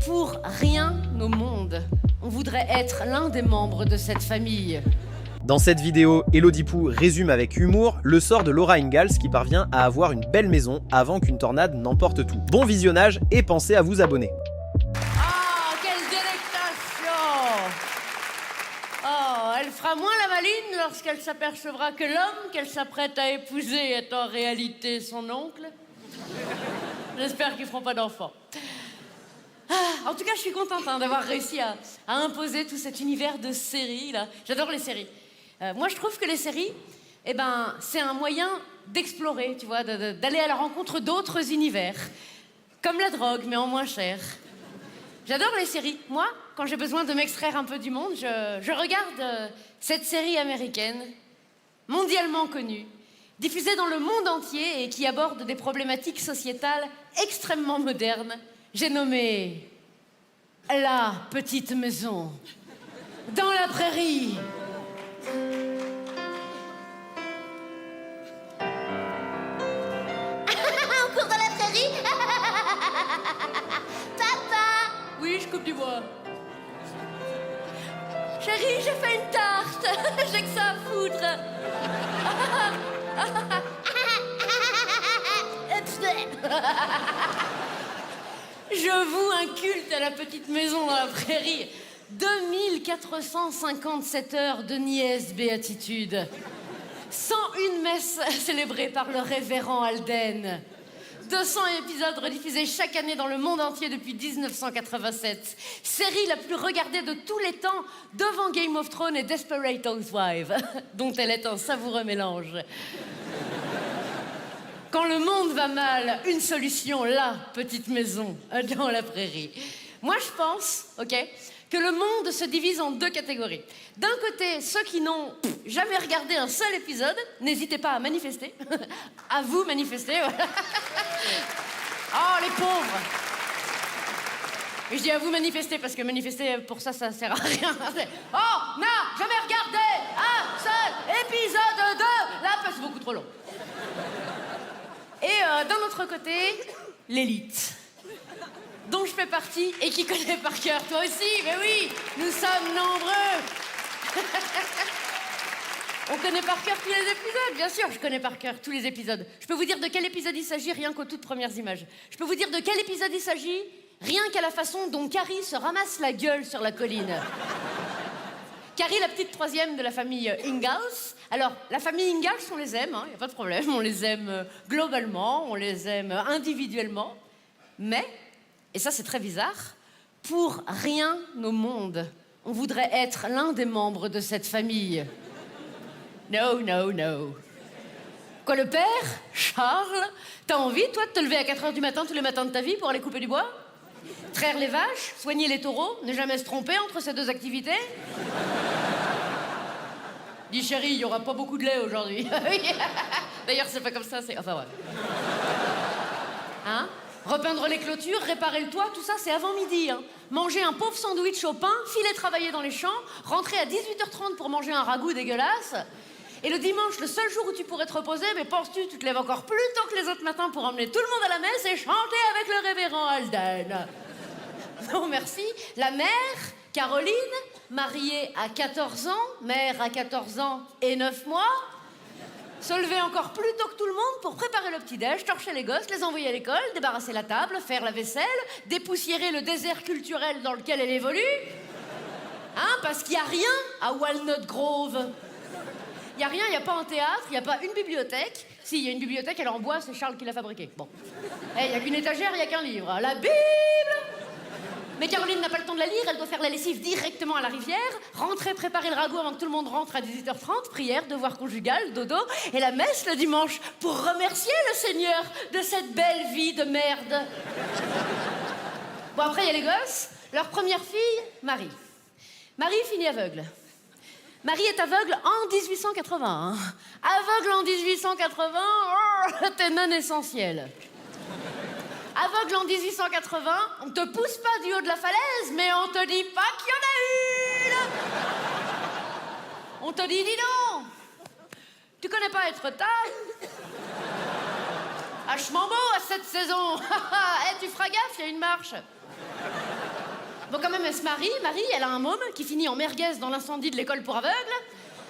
Pour rien au monde, on voudrait être l'un des membres de cette famille. Dans cette vidéo, Elodie Pou résume avec humour le sort de Laura Ingalls qui parvient à avoir une belle maison avant qu'une tornade n'emporte tout. Bon visionnage et pensez à vous abonner. Ah, quelle délectation! Oh, elle fera moins la maline lorsqu'elle s'apercevra que l'homme qu'elle s'apprête à épouser est en réalité son oncle. J'espère qu'ils feront pas d'enfants. En tout cas, je suis contente d'avoir réussi à imposer tout cet univers de séries, là. J'adore les séries. Moi, je trouve que les séries, c'est un moyen d'explorer, tu vois, d'aller à la rencontre d'autres univers. Comme la drogue, mais en moins cher. J'adore les séries. Moi, quand j'ai besoin de m'extraire un peu du monde, je regarde cette série américaine, mondialement connue, diffusée dans le monde entier et qui aborde des problématiques sociétales extrêmement modernes. J'ai nommé La Petite Maison, dans la prairie. On court dans la prairie. Papa. Oui, je coupe du bois. Chérie, j'ai fait une tarte. J'ai que ça à foutre. Je voue un culte à La Petite Maison dans la prairie. 2457 heures de niaise béatitude. 101 messes célébrées par le révérend Alden. 200 épisodes rediffusés chaque année dans le monde entier depuis 1987. Série la plus regardée de tous les temps, devant Game of Thrones et Desperate Housewives, dont elle est un savoureux mélange. Quand le monde va mal, une solution, La Petite Maison, dans la prairie. Moi, je pense, que le monde se divise en deux catégories. D'un côté, ceux qui n'ont jamais regardé un seul épisode, n'hésitez pas à manifester. À vous manifester, voilà. Oh, les pauvres! Et je dis à vous manifester, parce que manifester, pour ça, ça sert à rien. Oh, n'a jamais regardé un seul épisode de La Petite... C'est beaucoup trop long. Et d'un autre côté, l'élite, dont je fais partie et qui connaît par cœur. Toi aussi, mais oui, nous sommes nombreux. On connaît par cœur tous les épisodes, bien sûr, je connais par cœur tous les épisodes. Je peux vous dire de quel épisode il s'agit rien qu'aux toutes premières images. Je peux vous dire de quel épisode il s'agit rien qu'à la façon dont Carrie se ramasse la gueule sur la colline. Carrie, la petite troisième de la famille Ingalls. Alors, la famille Ingalls, on les aime, y a pas de problème. On les aime globalement, on les aime individuellement. Mais, et ça c'est très bizarre, pour rien au monde, on voudrait être l'un des membres de cette famille. No, no, no. Quoi, le père, Charles, t'as envie, toi, de te lever à 4h du matin tous les matins de ta vie pour aller couper du bois? Traire les vaches, soigner les taureaux, ne jamais se tromper entre ces deux activités? Dis chérie, il n'y aura pas beaucoup de lait aujourd'hui. D'ailleurs, c'est pas comme ça, c'est... Enfin, ouais. Hein? Repeindre les clôtures, réparer le toit, tout ça, c'est avant midi. Hein. Manger un pauvre sandwich au pain, filer travailler dans les champs, rentrer à 18h30 pour manger un ragoût dégueulasse. Et le dimanche, le seul jour où tu pourrais te reposer, mais penses-tu, tu te lèves encore plus tôt que les autres matins pour emmener tout le monde à la messe et chanter avec le révérend Alden. Non, merci. La mère, Caroline, mariée à 14 ans, mère à 14 ans et 9 mois, se lever encore plus tôt que tout le monde pour préparer le petit-déj, torcher les gosses, les envoyer à l'école, débarrasser la table, faire la vaisselle, dépoussiérer le désert culturel dans lequel elle évolue. Hein, parce qu'il n'y a rien à Walnut Grove. Il n'y a rien, il n'y a pas un théâtre, il n'y a pas une bibliothèque. Si, il y a une bibliothèque, elle est en bois, c'est Charles qui l'a fabriquée. Bon. Il n'y a qu'une étagère, il n'y a qu'un livre. La Bible! Mais Caroline n'a pas le temps de la lire, elle doit faire la lessive directement à la rivière, rentrer, préparer le ragoût avant que tout le monde rentre à 18h30, prière, devoir conjugal, dodo, et la messe le dimanche pour remercier le Seigneur de cette belle vie de merde. Bon, après, il y a les gosses. Leur première fille, Marie. Marie finit aveugle. Marie est aveugle en 1880. Hein. Aveugle en 1880, t'es non essentiel. Aveugle en 1880, on te pousse pas du haut de la falaise, mais on te dit pas qu'il y en a une. On te dit, dis donc, tu connais pas être tard? Vachement beau à cette saison. Tu feras gaffe, il y a une marche. Bon, quand même, elle se marie. Marie, elle a un môme qui finit en merguez dans l'incendie de l'école pour aveugles.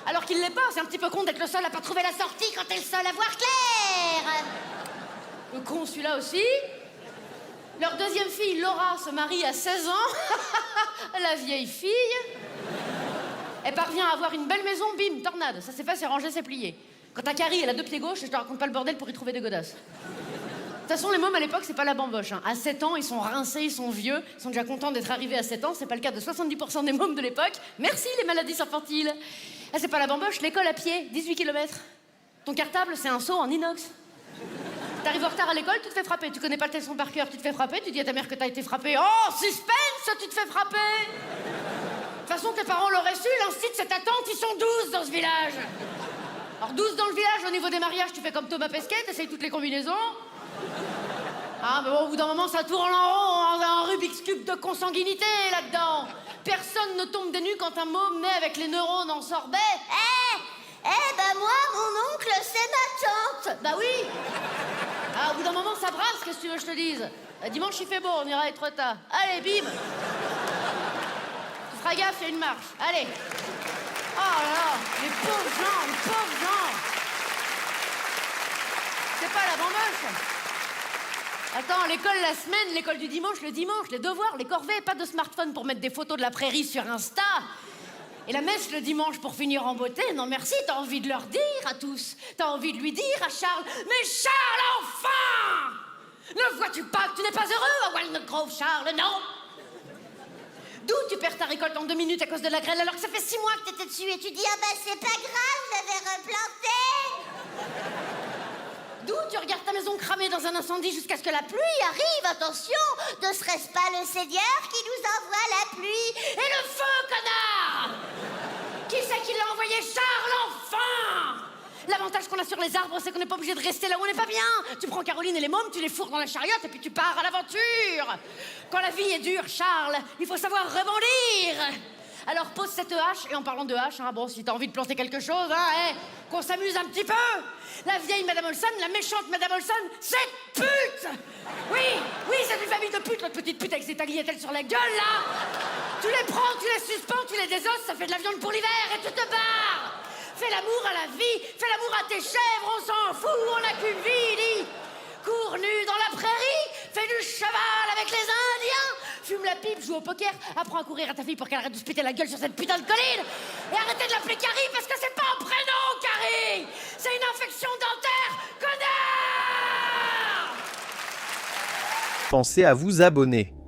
Alors qu'il l'est pas, c'est un petit peu con d'être le seul à pas trouver la sortie quand t'es le seul à voir clair. Le con, celui-là aussi. Leur deuxième fille, Laura, se marie à 16 ans. La vieille fille. Elle parvient à avoir une belle maison, bim, tornade. Ça c'est fait, c'est rangé, c'est plié. Quand t'as Carrie, elle a 2 pieds gauches, je te raconte pas le bordel pour y trouver des godasses. De toute façon, les mômes à l'époque, c'est pas la bamboche. Hein. À 7 ans, ils sont rincés, ils sont vieux, ils sont déjà contents d'être arrivés à 7 ans. C'est pas le cas de 70% des mômes de l'époque. Merci les maladies infantiles. Ah, c'est pas la bamboche, l'école à pied, 18 km. Ton cartable, c'est un seau en inox. T'arrives en retard à l'école, tu te fais frapper. Tu connais pas le leçon par cœur, tu te fais frapper. Tu dis à ta mère que t'as été frappé. Oh, suspense, tu te fais frapper. De toute façon, tes parents l'auraient su, l'instit, c'est ta tante, ils sont 12 dans ce village. Alors 12 dans le village, au niveau des mariages, tu fais comme Thomas Pesquet, t'essayes toutes les combinaisons. Ah, mais bon, au bout d'un moment, ça tourne en rond, un Rubik's Cube de consanguinité là-dedans. Personne ne tombe des nues quand un môme naît avec les neurones en sorbet. Bah moi, mon oncle, c'est ma tante. Bah oui. Ah, au bout d'un moment, ça brasse, qu'est-ce que tu veux que je te dise? Dimanche, il fait beau, on ira être tard. Allez, bim. Tu feras gaffe, il y a une marche. Allez. Oh là là, les pauvres gens, les pauvres gens. C'est pas la bamboche. Attends, l'école la semaine, l'école du dimanche, le dimanche, les devoirs, les corvées, pas de smartphone pour mettre des photos de la prairie sur Insta. Et la messe le dimanche pour finir en beauté, non merci, t'as envie de leur dire à tous. T'as envie de lui dire à Charles, mais Charles, enfin! Ne vois-tu pas que tu n'es pas heureux à Walnut Grove, Charles, non? D'où tu perds ta récolte en 2 minutes à cause de la grêle alors que ça fait 6 mois que t'étais dessus et tu dis, Ah bah c'est pas grave, je l'avais replanté. d'où tu regardes ta maison cramée dans un incendie jusqu'à ce que la pluie Arrive, attention, ne serait-ce pas le Seigneur qui nous envoie la pluie? et le feu, connard! Qui c'est qui l'a envoyé? Charles, enfin! L'avantage qu'on a sur les arbres, c'est qu'on n'est pas obligé de rester là où on n'est pas bien. Tu prends Caroline et les mômes, tu les fourres dans la chariote et puis tu pars à l'aventure. Quand la vie est dure, Charles, il faut savoir rebondir. Alors pose cette hache, et en parlant de hache, hein, bon, si t'as envie de planter quelque chose, hein, qu'on s'amuse un petit peu. La vieille Madame Olson, la méchante Madame Olson, cette pute! Oui, c'est une famille de putes, notre petite pute avec ses tagliatelles sur la gueule, là. Tu les prends, tu les suspends, tu les désosses, ça fait de la viande pour l'hiver et tu te barres. Fais l'amour à la vie, fais l'amour à tes chèvres, on s'en fout, on n'a qu'une vie, dis. Cours nu dans la prairie, fais du cheval avec les Indiens, fume la pipe, joue au poker, apprends à courir à ta fille pour qu'elle arrête de se péter la gueule sur cette putain de colline. Et arrêtez de l'appeler Carrie parce que c'est pas un prénom, Carrie. C'est une infection dentaire, connard. Pensez à vous abonner.